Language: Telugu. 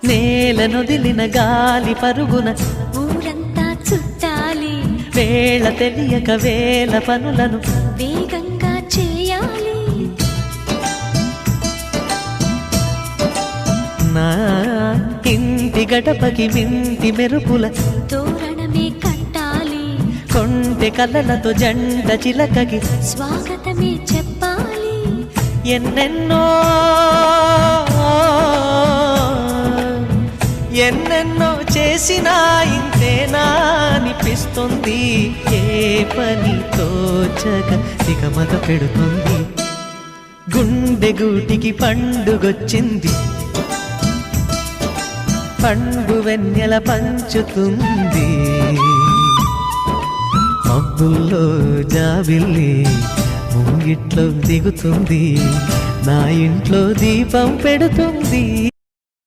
నేలనొదిలిన గాలి పరుగున ఊరంతా చుట్టాలి, వేళ తెలియక వేల పనులను వేగంగా చేయాలి. నా ఇంటి గడపకి వింటి మెరుపుల తోరణమే కట్టాలి, కొంటె కలలతో జంట చిలకకి స్వాగతమే చెప్పాలి. ఎన్నెన్నో ఎన్నెన్నో చేసినా ఇంతేనా అనిపిస్తుంది. ఏ పని తోచక దిగమగ పెడుతుంది. గుండె గూటికి పండుగొచ్చింది, పండు వెన్నెల పంచుతుంది. మబ్బుల్లో జాబిల్లి ముంగిట్లో దిగుతుంది, నా ఇంట్లో దీపం పెడుతుంది.